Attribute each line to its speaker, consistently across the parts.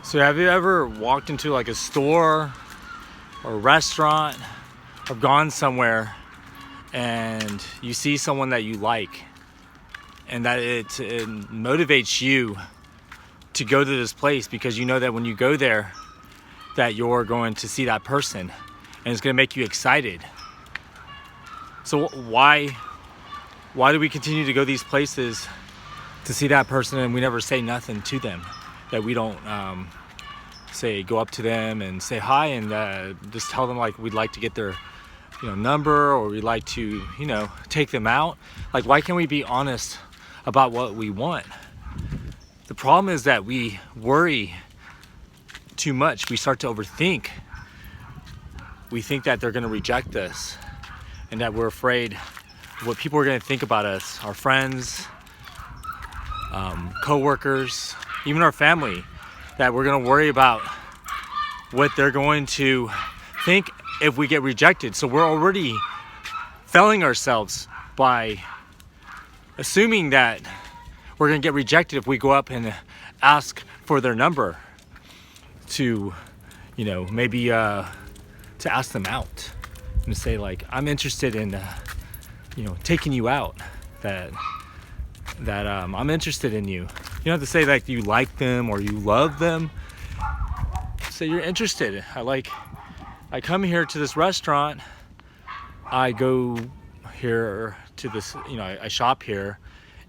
Speaker 1: So have you ever walked into like a store or a restaurant or gone somewhere and you see someone that you like and that it motivates you to go to this place because you know that when you go there that you're going to see that person and it's going to make you excited. So why do we continue to go these places to see that person and we never say nothing to them? That we don't say go up to them and say hi and just tell them like we'd like to get their number, or we'd like to take them out. Like, why can't we be honest about what we want? The problem is that we worry too much. We start to overthink. We think that they're going to reject us and that we're afraid of what people are going to think about us, our friends, co-workers, even our family, that we're going to worry about what they're going to think if we get rejected. So we're already failing ourselves by assuming that we're going to get rejected if we go up and ask for their number to, maybe to ask them out and say like, I'm interested in, taking you out, that I'm interested in you. You don't have to say like you like them or you love them. Say you're interested. I come here to this restaurant. I go here to this, I shop here,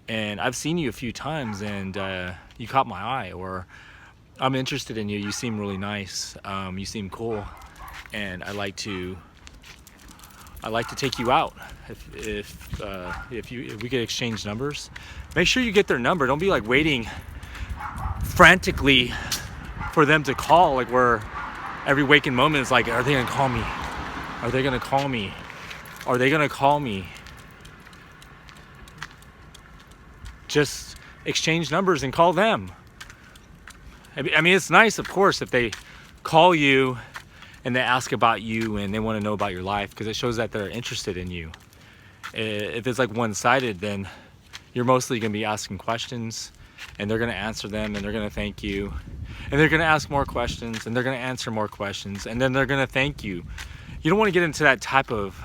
Speaker 1: and I've seen you a few times, and you caught my eye, or I'm interested in you. You seem really nice. You seem cool, and I like to take you out. If we could exchange numbers, make sure you get their number. Don't be like waiting frantically for them to call. Like, where every waking moment is like, are they gonna call me? Are they gonna call me? Are they gonna call me? Just exchange numbers and call them. I mean, it's nice, of course, if they call you and they ask about you and they want to know about your life, because it shows that they're interested in you. If it's like one-sided, then you're mostly going to be asking questions, and they're going to answer them, and they're going to thank you, and they're going to ask more questions, and they're going to answer more questions, and then they're going to thank you. You don't want to get into that type of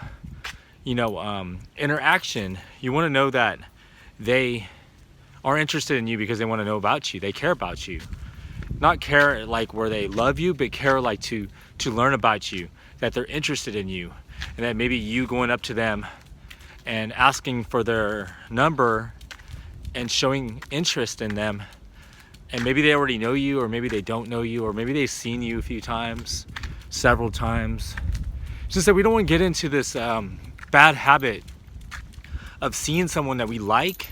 Speaker 1: interaction. You want to know that they are interested in you because they want to know about you. They care about you. Not care like where they love you, but care like to learn about you, that they're interested in you, and that maybe you going up to them and asking for their number and showing interest in them, and maybe they already know you, or maybe they don't know you, or maybe they've seen you a few times, several times. It's just that we don't want to get into this bad habit of seeing someone that we like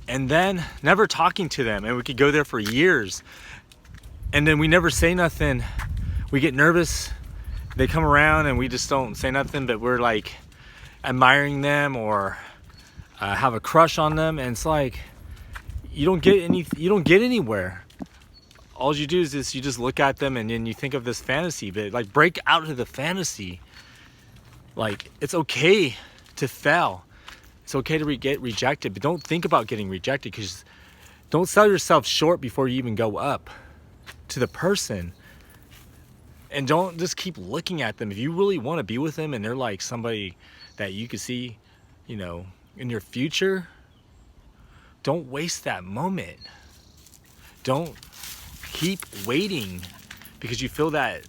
Speaker 1: and then never talking to them, and we could go there for years and then we never say nothing. We get nervous, they come around and we just don't say nothing, but we're like admiring them or have a crush on them, and it's like you don't get anywhere. All you do is you just look at them and then you think of this fantasy, but like, break out of the fantasy. Like, it's okay to fail. It's okay to get rejected, but don't think about getting rejected, because don't sell yourself short before you even go up to the person. And don't just keep looking at them. If you really want to be with them and they're like somebody that you could see, in your future, don't waste that moment. Don't keep waiting because you feel that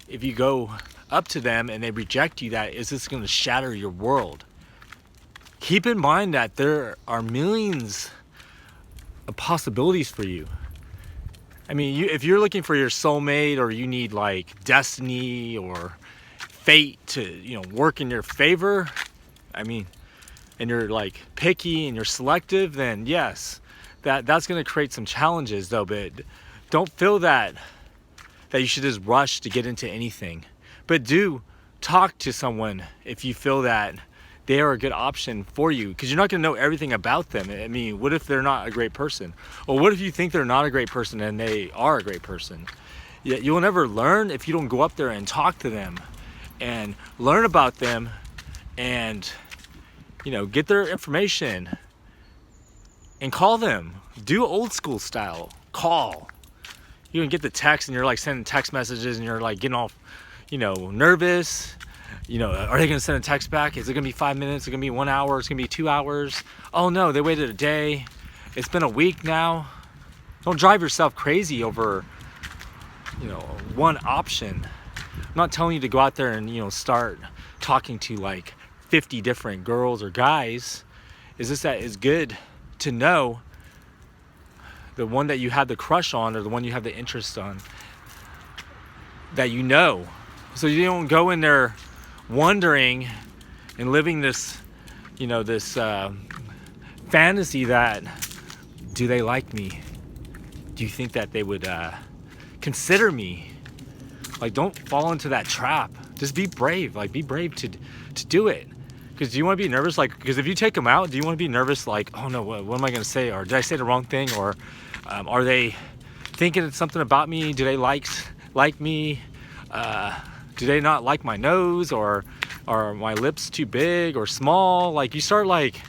Speaker 1: if you go up to them and they reject you, that is just going to shatter your world. Keep in mind that there are millions of possibilities for you. I mean, if you're looking for your soulmate, or you need like destiny or fate to, work in your favor, I mean, and you're like picky and you're selective, then yes, that's going to create some challenges though. But don't feel that you should just rush to get into anything. But do talk to someone if you feel that they are a good option for you, because you're not going to know everything about them. I mean, what if they're not a great person? Or what if you think they're not a great person and they are a great person? You'll never learn if you don't go up there and talk to them and learn about them and, get their information and call them. Do old school style. Call. you can get the text and you're like sending text messages and you're like getting all, nervous. Are they going to send a text back? Is it going to be 5 minutes? Is it going to be 1 hour? It's going to be 2 hours? Oh no, they waited a day. It's been a week now. Don't drive yourself crazy over, one option. I'm not telling you to go out there and, start talking to like 50 different girls or guys. Is this that it's good to know the one that you have the crush on or the one you have the interest on, that so you don't go in there wondering and living this fantasy that, do they like me? Do you think that they would consider me? Like, don't fall into that trap. Just be brave. Like, be brave to do it. Because do you want to be nervous? Like, because if you take them out, do you want to be nervous? Like, oh no, what am I going to say? Or did I say the wrong thing? Or are they thinking something about me? Do they like me? Do they not like my nose? Or are my lips too big or small? Like, you start like,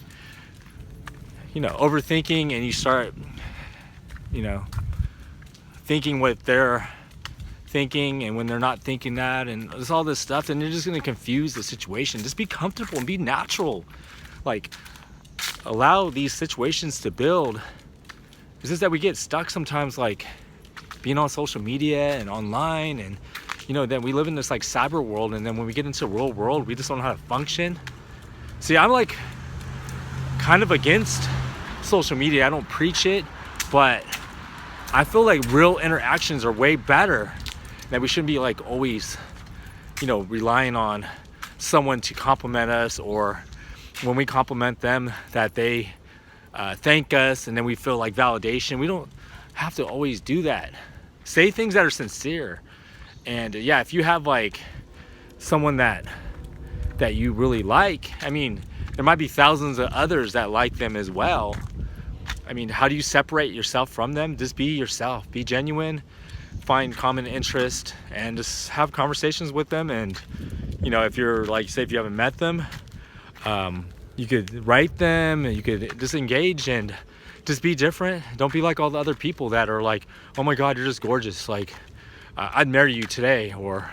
Speaker 1: overthinking, and you start, thinking what they're thinking, and when they're not thinking that, and there's all this stuff, and you're just going to confuse the situation. Just be comfortable and be natural. Like, allow these situations to build. It's just that we get stuck sometimes, like being on social media and online, and then we live in this like cyber world, and then when we get into the real world, we just don't know how to function. See, I'm like kind of against social media. I don't preach it, but I feel like real interactions are way better. That we shouldn't be like always, relying on someone to compliment us, or when we compliment them that they thank us and then we feel like validation. We don't have to always do that. Say things that are sincere. And yeah, if you have like someone that you really like, I mean, there might be thousands of others that like them as well. I mean, how do you separate yourself from them? Just be yourself, be genuine, find common interest, and just have conversations with them. And if you're like, say if you haven't met them, you could write them, and you could just engage and just be different. Don't be like all the other people that are like, oh my God, you're just gorgeous, like I'd marry you today, or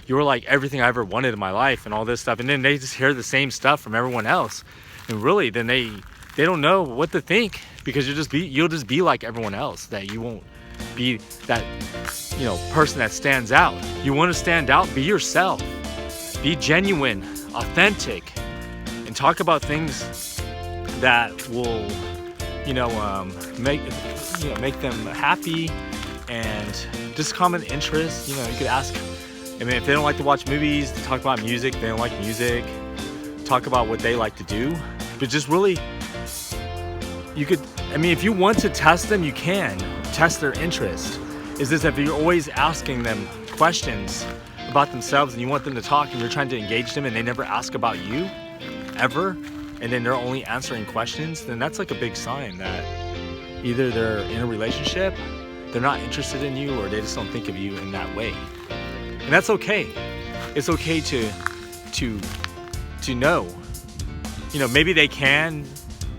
Speaker 1: you were like everything I ever wanted in my life, and all this stuff. And then they just hear the same stuff from everyone else, and really then they don't know what to think, because you'll just be like everyone else. That you won't be that person that stands out. You want to stand out, be yourself, be genuine, authentic, and talk about things that will make them happy, and just common interests. You could ask, if they don't like to watch movies, talk about music. If they don't like music, talk about what they like to do. But just really, if you want to test them, you can test their interest. Is this if you're always asking them questions about themselves and you want them to talk, and you're trying to engage them and they never ask about you ever, and then they're only answering questions, then that's like a big sign that either they're in a relationship, they're not interested in you, or they just don't think of you in that way. And that's okay. It's okay to know. Maybe they can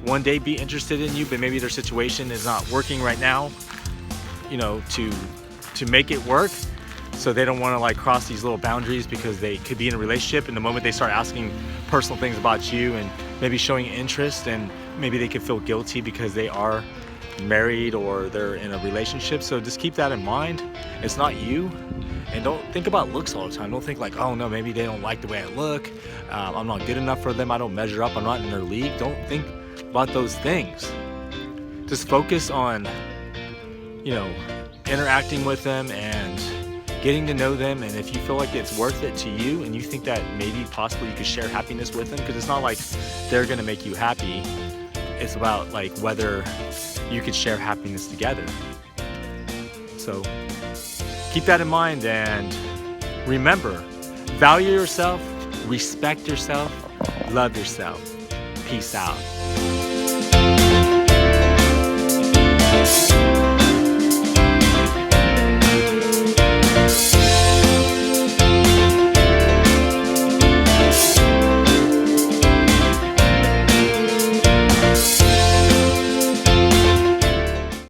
Speaker 1: one day be interested in you, but maybe their situation is not working right now, to make it work. So they don't want to like cross these little boundaries, because they could be in a relationship, and the moment they start asking personal things about you and maybe showing interest, and maybe they could feel guilty because they are married or they're in a relationship. So just keep that in mind. It's not you. And don't think about looks all the time. Don't think like, oh no, maybe they don't like the way I look. I'm not good enough for them. I don't measure up. I'm not in their league. Don't think about those things. Just focus on, interacting with them and getting to know them. And if you feel like it's worth it to you, and you think that maybe possibly you could share happiness with them, because it's not like they're going to make you happy. It's about like whether you could share happiness together. So keep that in mind, and remember, value yourself, respect yourself, love yourself. Peace out.